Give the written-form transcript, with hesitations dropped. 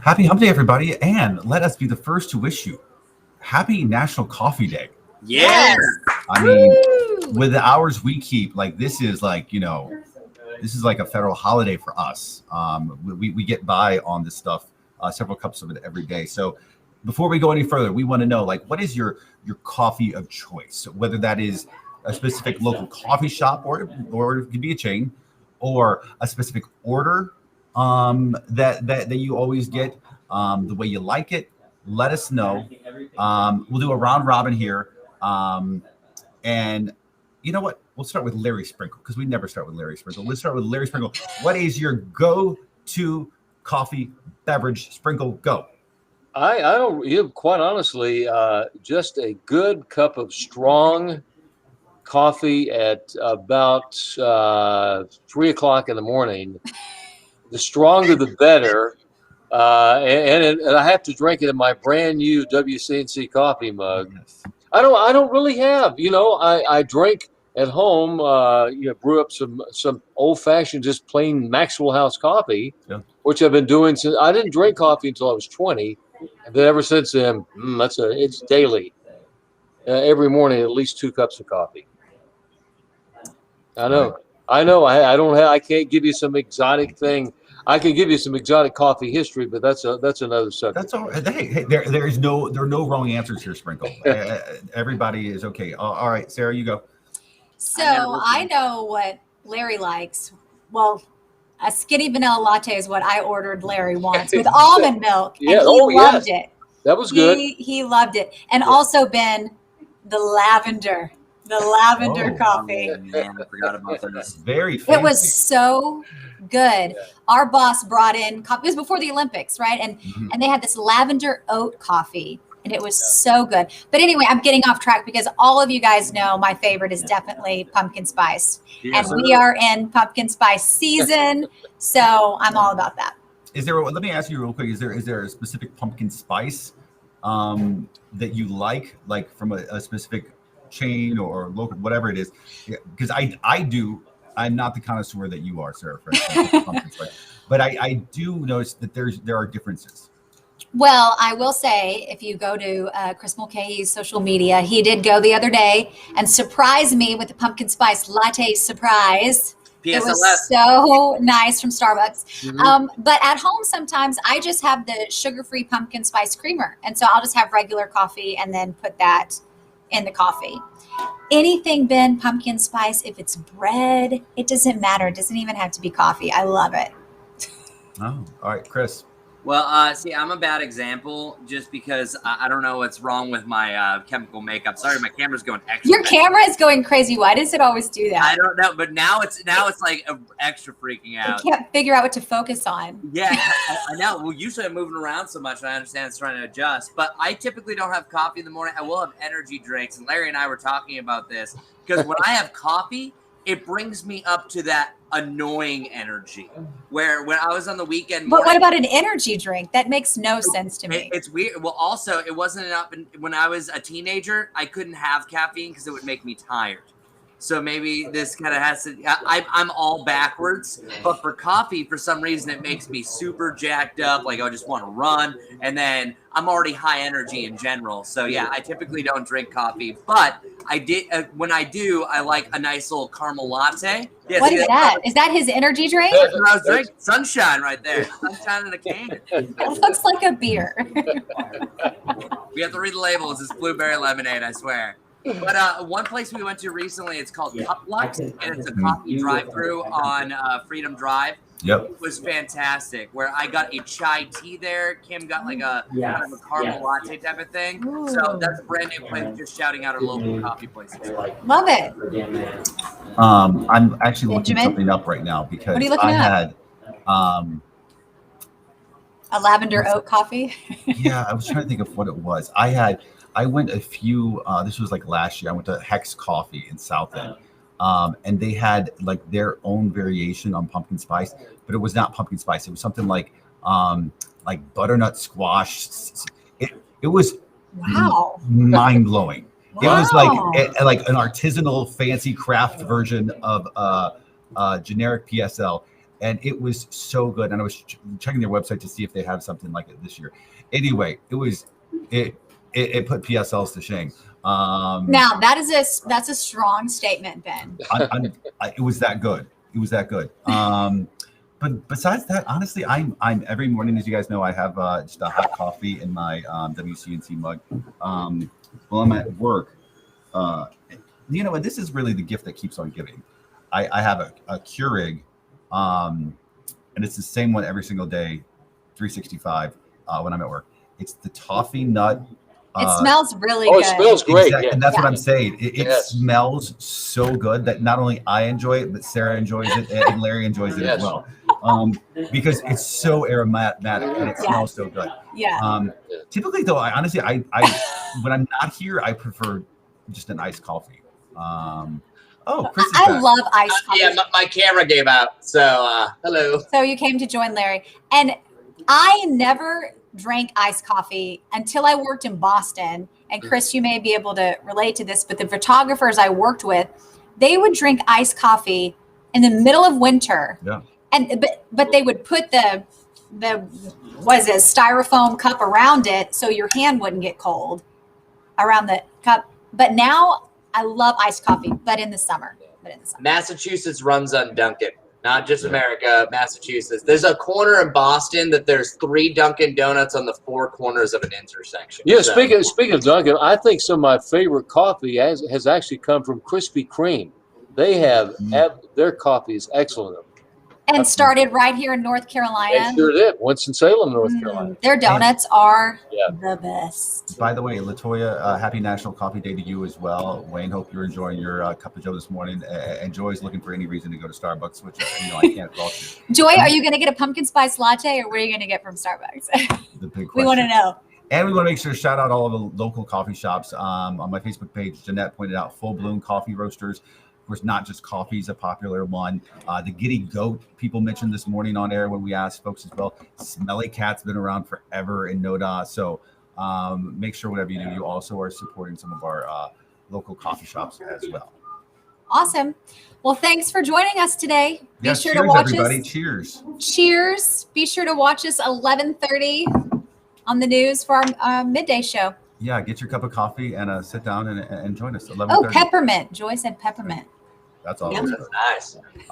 Happy Hump Day, everybody, and let us be the first to wish you Happy National Coffee Day. Yeah. I mean, with the hours we keep, like this is like this is like a federal holiday for us. We get by on this stuff, several cups of it every day. So before we go any further, we want to know, like, what is your coffee of choice? Whether that is a specific local coffee shop or it could be a chain, or a specific order that you always get, the way you like it. Let us know. We'll do a round robin here, and you know what? We'll start with Larry Sprinkle because we never start with Larry Sprinkle. Let's start with Larry Sprinkle. What is your go-to coffee beverage? Sprinkle, go. I don't, quite honestly, just a good cup of strong coffee at about 3 o'clock in the morning. The stronger, the better. And I have to drink it in my brand new WCNC coffee mug. Yes. I don't really have, I drink at home, brew up some old fashioned, just plain Maxwell House coffee, which I've been doing since I didn't drink coffee until I was 20. And then ever since then, it's daily, every morning, at least 2 cups of coffee. I know. I can't give you some exotic thing. I can give you some exotic coffee history, but that's another subject. That's all right. Hey, there are no wrong answers here, Sprinkle. Everybody is okay. All right, Sarah, you go. So I know what Larry likes. Well, a skinny vanilla latte is what I ordered Larry once with almond milk. Yeah. And he loved it. That was good. He loved it. And also, Ben, the lavender coffee. Oh, man, I forgot about this. Very fancy. It was so good. Our boss brought in coffee. It was before the Olympics, right? And they had this lavender oat coffee, and it was so good. But anyway, I'm getting off track because all of you guys know my favorite is definitely pumpkin spice. Yes, And we are in pumpkin spice season, so I'm all about that. Let me ask you real quick, is there a specific pumpkin spice that you like from a specific chain or local, whatever it is? Because I do. I'm not the connoisseur that you are, Sarah, but I do notice that there are differences. Well, I will say, if you go to Chris Mulcahy's social media, he did go the other day and surprise me with the pumpkin spice latte surprise. PSLF. It was so nice from Starbucks. Mm-hmm. But at home, sometimes I just have the sugar-free pumpkin spice creamer. And so I'll just have regular coffee and then put that in the coffee. Anything, Ben, pumpkin spice, if it's bread, it doesn't matter. It doesn't even have to be coffee. I love it. Oh, all right, Chris. Well, see, I'm a bad example just because I don't know what's wrong with my chemical makeup. Sorry, my camera's going extra. Your camera is going crazy. Why does it always do that? I don't know, but now it's like extra freaking out. I can't figure out what to focus on. Yeah, I know. Well, usually I'm moving around so much, I understand it's trying to adjust. But I typically don't have coffee in the morning. I will have energy drinks, and Larry and I were talking about this because when I have coffee, it brings me up to that annoying energy where when I was on the weekend morning, But what about an energy drink? That makes no sense to me. It's weird. Well, also, it wasn't enough. When I was a teenager, I couldn't have caffeine because it would make me tired. So maybe this kind of has to, I'm all backwards, but for coffee, for some reason, it makes me super jacked up. Like I just want to run, and then I'm already high energy in general. So yeah, I typically don't drink coffee, but I did, when I do, I like a nice little caramel latte. Yeah, What is that? Is that his energy drink? That's what I was drinking. Sunshine right there. Sunshine in a can. It looks like a beer. We have to read the labels. It's blueberry lemonade, I swear. But one place we went to recently, it's called Cup Lux, and it's a coffee drive-through on Freedom Drive. Yep. It was fantastic, where I got a chai tea there. Kim got like a kind of a caramel latte type of thing. Ooh. So that's a brand new place, just shouting out our local coffee places. Love it. I'm actually looking Benjamin? something up right now because What are you looking I up? had A lavender oat coffee. yeah, I was trying to think of what it was. I went a few, this was like last year, I went to Hex Coffee in South End. And they had like their own variation on pumpkin spice, but it was not pumpkin spice. It was something like butternut squash. It was Wow. mind blowing. It was Wow. like an artisanal fancy craft version of generic PSL. and it was so good. And I was checking their website to see if they have something like it this year. Anyway, it put PSLs to shame. Now that's a strong statement, Ben. It was that good. It was that good. But besides that, honestly, I'm every morning, as you guys know, I have just a hot coffee in my WCNC mug. While I'm at work, and this is really the gift that keeps on giving. I have a Keurig, and it's the same one every single day, 365 when I'm at work. It's the toffee nut. It smells really good. It smells great. Exactly, Yeah. and that's what I'm saying. It Yes. smells so good that not only I enjoy it, but Sarah enjoys it, and Larry enjoys it as well. Because it's so aromatic and it smells so good. Yeah. Typically, though, I honestly, I when I'm not here, I prefer just an iced coffee. Chris is I back. love iced coffee. Yeah, my camera gave out. So hello. So you came to join Larry. And I never drank iced coffee until I worked in Boston. And Chris, you may be able to relate to this, but the photographers I worked with, they would drink iced coffee in the middle of winter. Yeah. And but they would put the styrofoam cup around it so your hand wouldn't get cold around the cup. But now I love iced coffee, but in the summer. Massachusetts runs on Dunkin', not just America, Massachusetts. There's a corner in Boston that there's 3 Dunkin' Donuts on the 4 corners of an intersection. Yeah, speaking of Dunkin', I think some of my favorite coffee has actually come from Krispy Kreme. They have their coffee is excellent. And started right here in North Carolina. They sure did. Winston-Salem, North Carolina. Their donuts are the best. By the way, Latoya, happy National Coffee Day to you as well. Wayne, hope you're enjoying your cup of joe this morning. And Joy's looking for any reason to go to Starbucks, which I can't fault you. Joy, are you going to get a pumpkin spice latte, or what are you going to get from Starbucks? The big question. We want to know. And we want to make sure to shout out all of the local coffee shops. On my Facebook page, Jeanette pointed out Full Bloom Coffee Roasters. Of course, not just coffee is a popular one. The Giddy Goat, people mentioned this morning on air when we asked folks as well. Smelly Cat's been around forever in NODA. So make sure whatever you do, you also are supporting some of our local coffee shops as well. Awesome. Well, thanks for joining us today. Be sure cheers, to watch everybody. us. Cheers. Cheers. Be sure to watch us 11:30 on the news for our midday show. Yeah, get your cup of coffee and sit down and join us. 11:30. Oh, peppermint. Joy said peppermint. That's all. Yum. Nice.